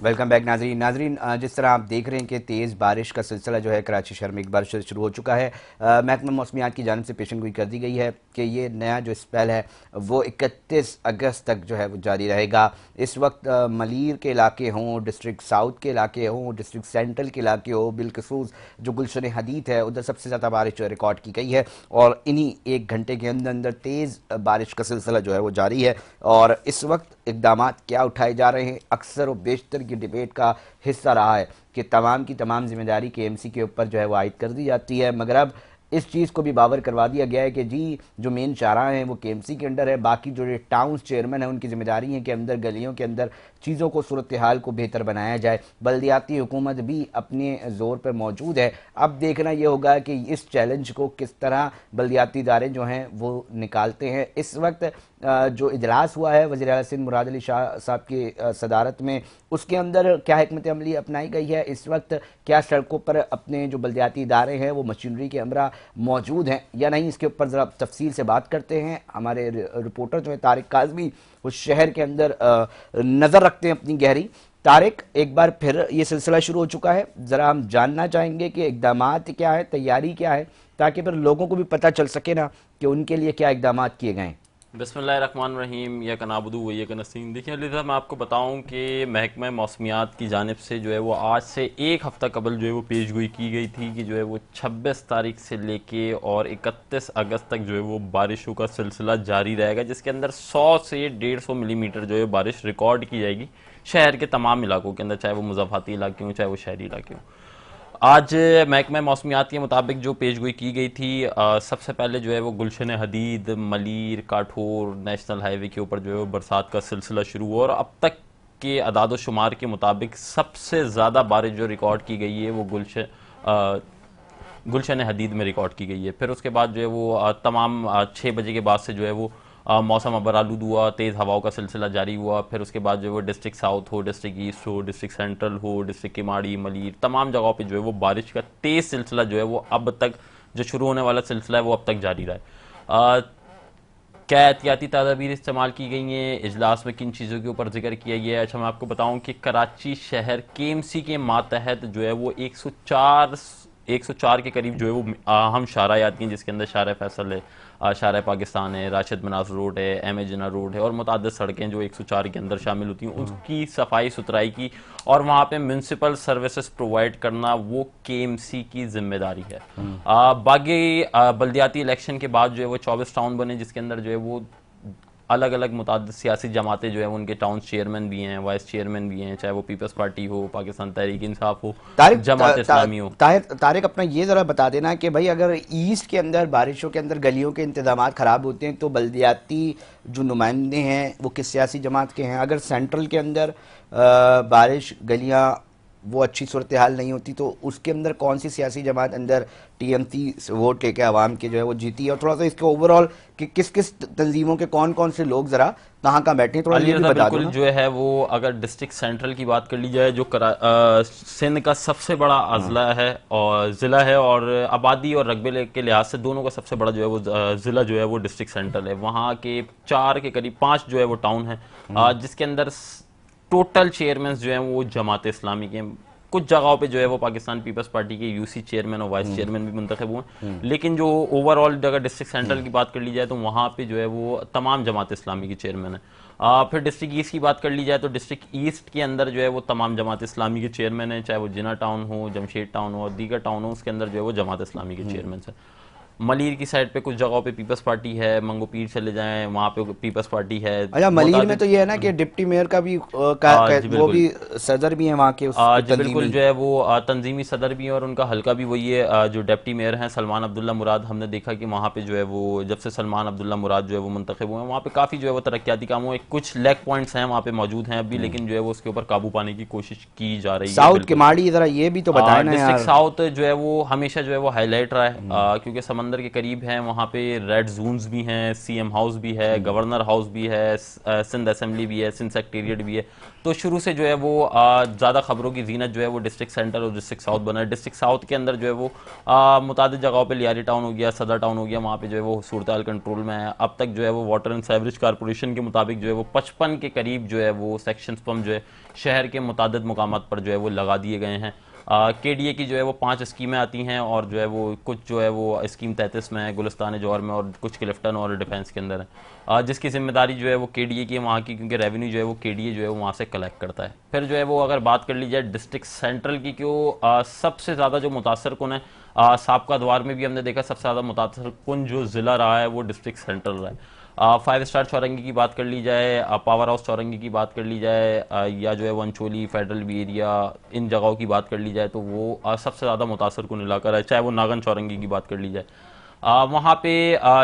Welcome back नाजरीन। जिस तरह आप देख रहे हैं कि तेज़ बारिश का सिलसिला जो है कराची शहर में एक बार शुरू हो चुका है। महकमा मौसमियात की जानिब से पेशन गोई कर दी गई है कि ये नया जो स्पेल है वो 31 अगस्त तक जो है वो जारी रहेगा। इस वक्त मलीर के इलाके हों, डिस्ट्रिक्ट साउथ के इलाके हों, डिस्ट्रिक्ट सेंट्रल के इलाके हों, बिलखसूस जो गुलशन हदीद है उधर सबसे ज़्यादा बारिश रिकॉर्ड की गई है और इन्हीं एक घंटे के अंदर अंदर तेज़ बारिश का सिलसिला जो है वो जारी है। और इस वक्त इकदाम क्या उठाए जा रहे हैं, अक्सर और बेशतर की डिबेट का हिस्सा रहा है कि तमाम की तमाम जिम्मेदारी KMC के ऊपर जो है वो आयद कर दी जाती है, मगर अब इस चीज़ को भी बावर करवा दिया गया है कि जी जो मेन चारा हैं वो KMC के अंडर है, बाकी जो टाउन चेयरमैन है उनकी जिम्मेदारी है कि अंदर गलियों के अंदर चीज़ों को सूरत हाल को बेहतर बनाया जाए। बल्दियाती हुकूमत भी अपने ज़ोर पर मौजूद है। अब देखना यह होगा कि इस चैलेंज को किस तरह बल्दियाती इदारे जो हैं वो निकालते हैं। इस वक्त जो इजलास हुआ है वज़ीर आला सिंध मुराद अली शाह साहब की सदारत में, उसके अंदर क्या हिकमत अमली अपनाई गई है, इस वक्त क्या सड़कों पर अपने जो बल्दियाती इदारे हैं वो मशीनरी के हमरा मौजूद हैं या नहीं, इसके ऊपर ज़रा तफसील से बात करते हैं। हमारे रिपोर्टर जो है तारिक काज़मी वो शहर के अंदर नज़र रखते हैं अपनी गहरी। तारिक, एक बार फिर ये सिलसिला शुरू हो चुका है, ज़रा हम जानना चाहेंगे कि इक़दामात क्या है, तैयारी क्या है, ताकि फिर लोगों को भी पता चल सके ना कि उनके लिए क्या इक़दामात किए गए हैं। बिस्मिल्लाहिर्रहमानिर्रहीम या कनाबुदू व या कनसीन। देखिए अलीज़ा, मैं आपको बताऊं कि महकमा मौसमियात की जानिब से जो है वो आज से एक हफ़्ता कबल जो है वो पेश गोई की गई थी कि जो है वो 26 तारीख से लेके और 31 अगस्त तक जो है वो बारिशों का सिलसिला जारी रहेगा, जिसके अंदर 100 से 150 मिलीमीटर जो है बारिश रिकॉर्ड की जाएगी शहर के तमाम इलाकों के अंदर, चाहे वो मुज़ाफ़ाती इलाके हों चाहे वो शहरी इलाके हों। आज महकमा मौसमियात के मुताबिक जो पेशगोई की गई थी, सबसे पहले जो है वो गुलशन हदीद, मलीर, काठोर नेशनल हाईवे के ऊपर जो है वो बरसात का सिलसिला शुरू हुआ और अब तक के अदाद शुमार के मुताबिक सबसे ज़्यादा बारिश जो रिकॉर्ड की गई है वो गुलशन हदीद में रिकॉर्ड की गई है। फिर उसके बाद जो है वो तमाम 6 बजे के बाद से जो है वो मौसम अबरालूद हुआ, तेज़ हवाओं का सिलसिला जारी हुआ। फिर उसके बाद जो है वो डिस्ट्रिक्ट साउथ हो, डिस्ट्रिक्ट ईस्ट हो, डिस्ट्रिक्ट सेंट्रल हो, डिस्ट्रिक्ट किमाड़ी, मलीर, तमाम जगहों पे जो है वो बारिश का तेज़ सिलसिला जो है वो अब तक जो शुरू होने वाला सिलसिला है वो अब तक जारी रहा है। क्या एहतियाती तदाबीर इस्तेमाल की गई हैं, इजलास में किन चीज़ों के ऊपर जिक्र किया गया है। अच्छा, मैं आपको बताऊं कि कराची शहर KMC के मातहत जो है वो 104 के करीब जो है वो अहम शारायात हैं, जिसके अंदर शारा फैसल है, शारा पाकिस्तान है, राशिद मनास रोड है, एम ए जिन्ना रोड है और मुताद्दिद सड़कें जो 104 के अंदर शामिल होती हैं उसकी सफाई सुथराई की और वहाँ पे म्यूनसिपल सर्विसेज प्रोवाइड करना वो KMC की जिम्मेदारी है। बाकी बल्दियाती इलेक्शन के बाद जो है वो 24 टाउन बने, जिसके अंदर जो है वो अलग अलग मुताद्दिद सियासी जमातें जो है उनके टाउन चेयरमैन भी हैं, वाइस चेयरमैन भी हैं, चाहे वो पीपल्स पार्टी हो, पाकिस्तान तहरीक इंसाफ हो, जमात इस्लामी हो। तारिक, अपना ये ज़रा बता देना कि भाई अगर ईस्ट के अंदर बारिशों के अंदर गलियों के इंतजाम ख़राब होते हैं तो बल्दियाती जो नुमाइंदे हैं वो किस सियासी जमात के हैं? अगर सेंट्रल के अंदर बारिश गलियाँ वो अच्छी सूरत हाल नहीं होती तो उसके अंदर कौन सी सियासी जमात अंदर TMC वोट लेके आवाम के जो है वो जीती है? और थोड़ा सा इसके ओवरऑल कि किस किस तंजीमों के कौन कौन से लोग ज़रा कहाँ कहाँ बैठे हैं, थोड़ा ये भी बता दो ना। जो है वो अगर डिस्ट्रिक्ट सेंट्रल की बात कर ली जाए, जो सिंध का सबसे बड़ा अजला है और ज़िला है और आबादी और रकबे के लिहाज से दोनों का सबसे बड़ा जो है वो ज़िला जो है वो डिस्ट्रिक्ट सेंट्रल है। वहाँ के 4 के करीब 5 जो है वो टाउन है, जिसके अंदर टोटल चेयरमैन जो हैं वो जमात इस्लामी के। कुछ जगहों पे जो है वो पाकिस्तान पीपल्स पार्टी के UC चेयरमैन और वाइस चेयरमैन भी मुंतखब हुए हैं, लेकिन जो ओवरऑल अगर डिस्ट्रिक्ट सेंट्रल की बात कर ली जाए तो वहाँ पे जो है वो तमाम जमात इस्लामी के चेयरमैन है। फिर डिस्ट्रिक्ट ईस्ट की बात कर ली जाए तो डिस्ट्रिक्ट ईस्ट के अंदर जो है वो तमाम जमात इस्लामी के चेयरमैन है, चाहे वो जिना टाउन हो, जमशेद टाउन हो और दीगर टाउन हो, उसके अंदर जो है वो जमात इस्लामी के चेयरमैन है। मलीर की साइड पे कुछ जगहों पे पीपल्स पार्टी है, मंगो पीर चले जाएं वहाँ पे पीपल्स पार्टी है। अच्छा, मलीर में तो ये है ना कि डिप्टी मेयर का भी वो भी सदर भी है वहाँ के जी बिल्कुल, जो है वो तंजीमी सदर भी है और उनका हल्का भी वही है। जो डिप्टी मेयर हैं सलमान अब्दुल्ला मुराद, हमने देखा कि वहाँ पे जो है वो जब से सलमान अब्दुल्ला मुराद जो है वो मुंतखब हुए हैं वहाँ पे काफ़ी जो है वो तरक्याती काम हुए, कुछ लैक पॉइंट्स हैं वहाँ पे मौजूद हैं अभी, लेकिन जो है वो उसके ऊपर काबू पाने की कोशिश की जा रही है। साउथ किमाड़ी, जरा ये भी तो बताएं ना यार। डिस्ट्रिक्ट साउथ जो है वो हमेशा जो है वो हाईलाइट रहा है, क्योंकि समंदर समंदर के करीब हैं, वहाँ पे रेड जोन्स भी हैं, सीएम हाउस भी है, गवर्नर हाउस भी है, सिंध असेंबली भी है, सिंध सेक्रेटेरिएट भी है। तो शुरू से जो है वो ज़्यादा खबरों की जीनत जो है वो डिस्ट्रिक्ट सेंटर और डिस्ट्रिक्ट साउथ बना है। डिस्ट्रिक्ट साउथ के अंदर जो है वो मुतादिद जगहों पे लियारी टाउन हो गया, सदर टाउन हो गया, वहाँ पे जो है वो सूरत हाल कंट्रोल में है। अब तक जो है वो वाटर एंड सेवरेज कारपोरेशन के मुताबिक जो है वो 55 के करीब जो है वो सेक्शन पंप जो है शहर के मुतादिद मुकामात पर जो है वो लगा दिए गए हैं। केडीए की जो है वो 5 स्कीमें आती हैं और जो है वो कुछ जो है वो स्कीम 33 में है, गुलिस्तान जौहर में, और कुछ क्लिफ्टन और डिफेंस के अंदर है, जिसकी जिम्मेदारी जो है वो केडीए की है वहाँ की, क्योंकि रेवेन्यू जो है वो केडीए जो है वो वहाँ से कलेक्ट करता है। फिर जो है वो अगर बात कर ली जाए डिस्ट्रिक्ट सेंट्रल की, क्यों सबसे ज़्यादा जो मुतासर कुन है, साबका द्वार में भी हमने देखा सबसे ज़्यादा मुतासर कुन जो ज़िला रहा है वो डिस्ट्रिक्ट सेंट्रल रहा है। 5 स्टार चौरंगी की बात कर ली जाए, पावर हाउस चौरंगी की बात कर ली जाए, या जो है वंचोली फेडरल बी एरिया, इन जगहों की बात कर ली जाए, तो वो सबसे ज़्यादा मुतासर कुन इलाका है। चाहे वो नागन चौरंगी की बात कर ली जाए, वहाँ पे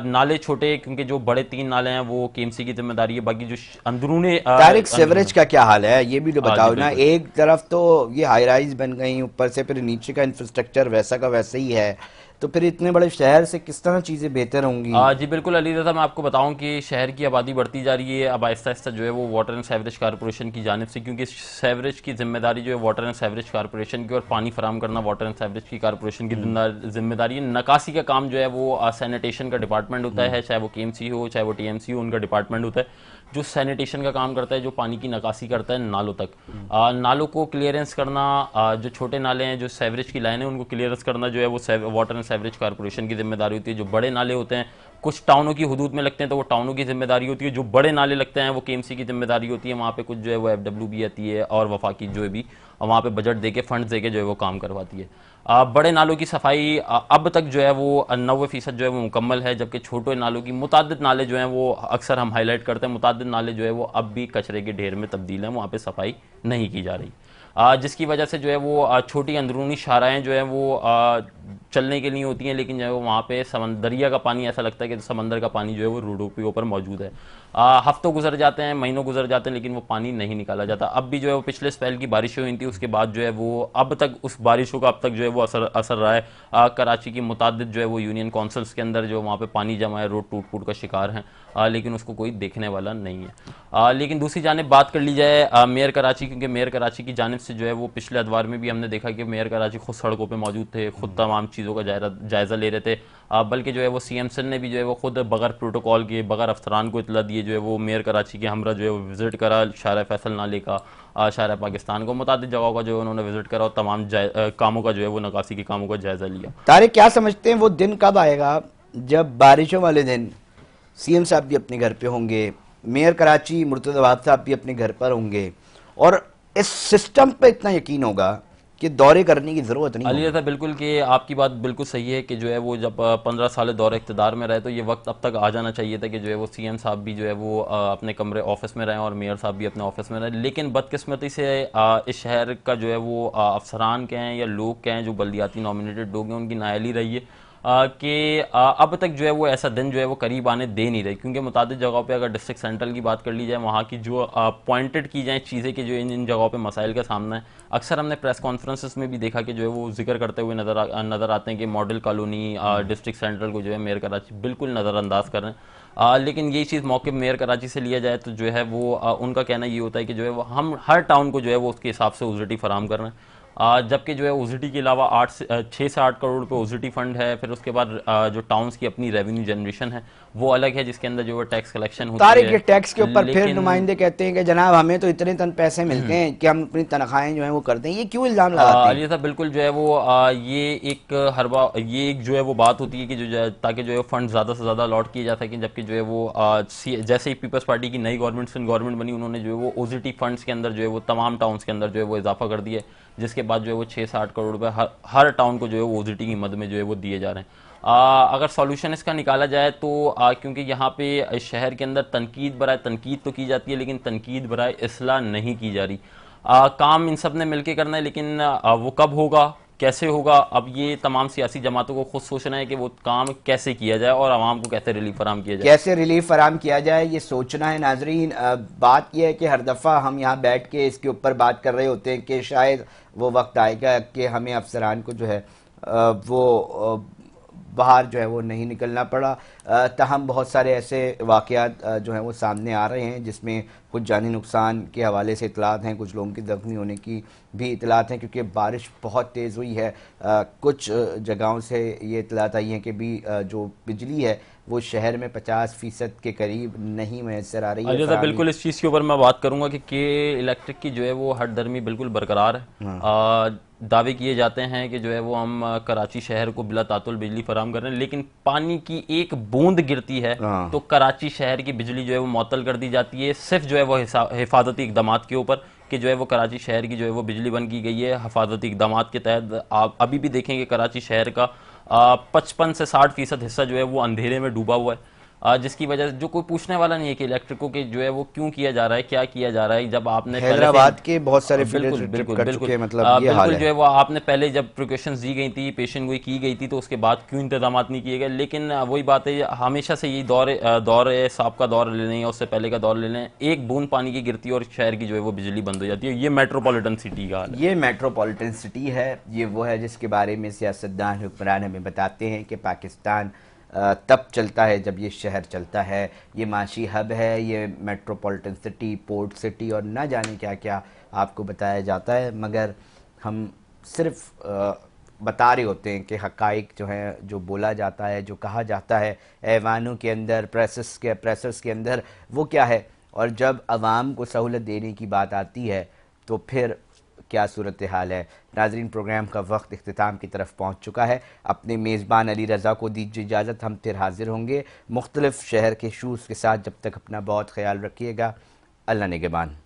नाले छोटे, क्योंकि जो बड़े 3 नाले हैं वो केएमसी की जिम्मेदारी है, बाकी जो अंदरूनी तारिक सेवरेज का क्या हाल है ये भी तो जी बताओ ना। बिल्कुल। एक तरफ तो ये हाई राइज बन गई, ऊपर से फिर नीचे का इंफ्रास्ट्रक्चर वैसा का वैसा ही है, तो फिर इतने बड़े शहर से किस तरह चीजें बेहतर होंगी? जी बिल्कुल अली रज़ा, मैं आपको बताऊं कि शहर की आबादी बढ़ती जा रही है। अब आहिस्ता आहिस्ता जो है वो वाटर एंड सेवरेज कारपोरेशन की जानिब से, क्योंकि सेवरेज की जिम्मेदारी जो है वाटर एंड सेवरेज कारपोरेशन की, और पानी फराम करना वाटर एंड सेवरेज की कारपोरेशन की जिम्मेदारी है। नकासी का काम जो है वो सैनिटेशन का डिपार्टमेंट होता है, चाहे वो केएमसी हो चाहे वो टीएमसी हो, उनका डिपार्टमेंट होता है जो सैनिटेशन का काम करता है, जो पानी की नकासी करता है नालों तक। नालों को क्लियरेंस करना, जो छोटे नाले हैं, जो सेवरेज की लाइन है, उनको क्लियरेंस करना जो है वो वाटर एंड सेवरेज कारपोरेशन की जिम्मेदारी होती है। जो बड़े नाले होते हैं कुछ टाउनों की हदूद में लगते हैं तो वो टाउनों की जिम्मेदारी होती है, जो बड़े नाले लगते हैं वो केएमसी की जिम्मेदारी होती है। वहाँ पे कुछ जो है वो एफडब्ल्यूबी आती है और वफाकी जो है भी वहाँ पे बजट देके फंड्स देके जो है वो काम करवाती है। बड़े नालों की सफाई अब तक जो है वो 90% जो है वो मुकम्मल है, जबकि छोटे नालों की मुतादिद नाले जो हैं वो अक्सर हम हाईलाइट करते हैं, मुतादिद नाले जो है वो अब भी कचरे के ढेर में तब्दील हैं, वहाँ पे सफाई नहीं की जा रही, जिसकी वजह से जो है वो छोटी अंदरूनी शाहराएँ जो हैं वो चलने के लिए होती हैं, लेकिन जो है वो वहाँ पे दरिया का पानी ऐसा लगता है कि समंदर का पानी जो है वो रोडों के ऊपर मौजूद है। हफ्तों गुजर जाते हैं, महीनों गुजर जाते हैं, लेकिन वो पानी नहीं निकाला जाता। अब भी जो है वो पिछले स्पेल की बारिशें हुई थी, उसके बाद जो है वो अब तक उस बारिशों का अब तक जो है वो असर रहा है। कराची की मुतादिद जो है वो यूनियन काउंसिल्स के अंदर जो वहाँ पे पानी जमा है, रोड टूट फूट का शिकार हैं, लेकिन उसको कोई देखने वाला नहीं है। लेकिन दूसरी जानिब बात कर ली जाए मेयर कराची, क्योंकि मेयर कराची की जानिब से जो है वो पिछले अदवार में भी हमने देखा कि मेयर कराची खुद सड़कों पर मौजूद थे, खुद तमाम चीज़ों का जायज़ा ले रहे थे, बल्कि जो है वो सीएम सन ने भी जो है वो खुद बगैर प्रोटोकॉल के, बगैर अफसरान को इतला दिए जो है वो मेयर कराची के हमरा जो है वो विजिट करा, शारा फैसल नाले का, शारा पाकिस्तान को, मुतादिद जगहों का जो है उन्होंने विजिट करा और तमाम कामों का जो है वो नकासी के कामों का जायजा लिया। तारिक क्या समझते हैं वो दिन कब आएगा जब बारिशों वाले दिन सीएम साहब भी अपने घर पे होंगे, मेयर कराची मुर्तज़ा वहाब साहब भी अपने घर पर होंगे, और इस सिस्टम पे इतना यकीन होगा कि दौरे करने की जरूरत नहीं अली होगी? रज़ा बिल्कुल, कि आपकी बात बिल्कुल सही है कि जो है वो जब 15 साल दौरे इक़्तिदार में रहे तो ये वक्त अब तक आ जाना चाहिए था कि जो है वो सीएम साहब भी जो है वो अपने कमरे ऑफिस में रहें और मेयर साहब भी अपने ऑफिस में रहें। लेकिन बदकिस्मती से इस शहर का जो है वो अफसरान के हैं या लोग के हैं जो बल्दियाती नॉमिनेटेड लोग हैं, उनकी नाअहली रही है कि अब तक जो है वो ऐसा दिन जो है वो करीब आने दे नहीं रहे, क्योंकि मुतादिद जगहों पे अगर डिस्ट्रिक्ट सेंट्रल की बात कर ली जाए, वहाँ की जो पॉइंटेड की जाए चीज़ें कि जो इन जगहों पे मसाइल का सामना है, अक्सर हमने प्रेस कॉन्फ्रेंसेस में भी देखा कि जो है वो जिक्र करते हुए नज़र आते हैं कि मॉडल कॉलोनी डिस्ट्रिक्ट सेंट्रल को जो है मेयर कराची बिल्कुल नज़रअंदाज कर रहे हैं। लेकिन यही चीज़ मौके मेयर कराची से लिया जाए तो जो है वो उनका कहना ये होता है कि जो है वो हम हर टाउन को जो है वो उसके हिसाब से ओजिटी फराम कर रहे हैं, जबकि जो है ओजिटी के अलावा 6 से 8 करोड़ रुपए ओजिटी फंड है। फिर उसके बाद जो टाउन्स की अपनी रेवेन्यू जनरेशन है वो अलग है, जिसके अंदर जो है टैक्स कलेक्शन होती तारिक है। ये टैक्स के ऊपर फिर लेकिन नुमाइंदे कहते हैं कि जनाब हमें तो इतने तन पैसे मिलते हैं कि हम अपनी तनख्वाहें जो है वो करते हैं, ये क्यों इल्जाम लगाते हैं? अली साहब बिल्कुल जो है वो ये एक ये एक जो है वो बात होती है कि ताकि जो है फंड ज़्यादा से ज़्यादा अलॉट किए जा सकें, जबकि जो है वो जैसे ही पीपल्स पार्टी की नई गवर्नमेंट बनी, उन्होंने जो है वो ओजिटी फंड्स के अंदर जो है वो तमाम टाउन्स के अंदर जो है वो इजाफा कर दिया, जिसके बाद जो है वो 6 से 8 करोड़ रुपए हर टाउन को जो है वो ओजिटी की मद में जो है वो दिए जा रहे हैं। अगर सॉल्यूशन इसका निकाला जाए तो क्योंकि यहाँ पे शहर के अंदर तनकीद बराए तनकीद तो की जाती है, लेकिन तनकीद बराए इस्लाह नहीं की जा रही। काम इन सब ने मिलकर करना है, लेकिन वो कब होगा, कैसे होगा, अब ये तमाम सियासी जमातों को खुद सोचना है कि वो काम कैसे किया जाए और आवाम को कैसे रिलीफ फराम किया जाए। कैसे रिलीफ फराम किया जाए ये सोचना है नाजरीन। बात यह है कि हर दफ़ा हम यहाँ बैठ के इसके ऊपर बात कर रहे होते हैं कि शायद वो वक्त आएगा कि हमें अफसरान को जो है वो बाहर जो है वो नहीं निकलना पड़ा। ताहम बहुत सारे ऐसे वाक़यात जो हैं वो सामने आ रहे हैं जिसमें कुछ जानी नुकसान के हवाले से इतलात हैं, कुछ लोगों की ज़ख्मी होने की भी इतलात हैं, क्योंकि बारिश बहुत तेज़ हुई है। कुछ जगहों से ये इतलात आई हैं कि भी जो बिजली है वो शहर में 50% के करीब नहीं मैसर आ रही है। अजय, बिल्कुल इस चीज़ के ऊपर मैं बात करूंगा कि इलेक्ट्रिक की जो है वो हर दरमी बिल्कुल बरकरार है। दावे किए जाते हैं कि जो है वो हम कराची शहर को बिला तातुल बिजली फराहम कर रहे हैं, लेकिन पानी की एक बूंद गिरती है तो कराची शहर की बिजली जो है वो मुअत्तल कर दी जाती है, सिर्फ जो है वो हिफाजती इकदाम के ऊपर कि जो है वो कराची शहर की जो है वो बिजली बंद की गई है हिफाजती इकदाम के तहत। आप अभी भी देखेंगे कराची शहर का 55 से 60% हिस्सा जो है वो अंधेरे में डूबा हुआ है, जिसकी वजह से जो कोई पूछने वाला नहीं है कि इलेक्ट्रिको के जो है वो क्यों किया जा रहा है, क्या किया जा रहा है। जब आपने पहले से हैदराबाद के बहुत सारे बिल्कुल बिल्कुल कर बिल्कुल चुके हैं, मतलब ये हाल बिल्कुल है। जो है वो आपने पहले जब प्रिकॉशंस दी गई थी, पेशन गोई की गई थी, तो उसके बाद क्यों इंतजाम नहीं किए गए। लेकिन वही बात है, हमेशा से यही दौर है, सांप का दौर ले लें या उससे पहले का दौर ले लें, एक बूंद पानी की गिरती है और शहर की जो है वो बिजली बंद हो जाती है। ये मेट्रोपॉलिटन सिटी का हाल है। ये मेट्रोपॉलिटन सिटी है, ये वो है जिसके बारे में सियासतदान हुक्मरान हमें बताते हैं कि पाकिस्तान तब चलता है जब ये शहर चलता है। ये माशी हब है, ये मेट्रोपॉलिटन सिटी, पोर्ट सिटी और ना जाने क्या क्या आपको बताया जाता है, मगर हम सिर्फ बता रहे होते हैं कि हक़ाइक़ जो हैं, जो बोला जाता है, जो कहा जाता है ऐवानों के अंदर, प्रेसेस के अंदर, वो क्या है। और जब आवाम को सहूलत देने की बात आती है तो फिर क्या सूरत हाल है। नाज़रीन, प्रोग्राम का वक्त इख्तिताम की तरफ पहुँच चुका है। अपने मेज़बान अली रज़ा को दीजिए इजाज़त, हम फिर हाजिर होंगे मुख्तलिफ शहर के शूज़ के साथ। जब तक अपना बहुत ख्याल रखिएगा। अल्लाह निगहबान।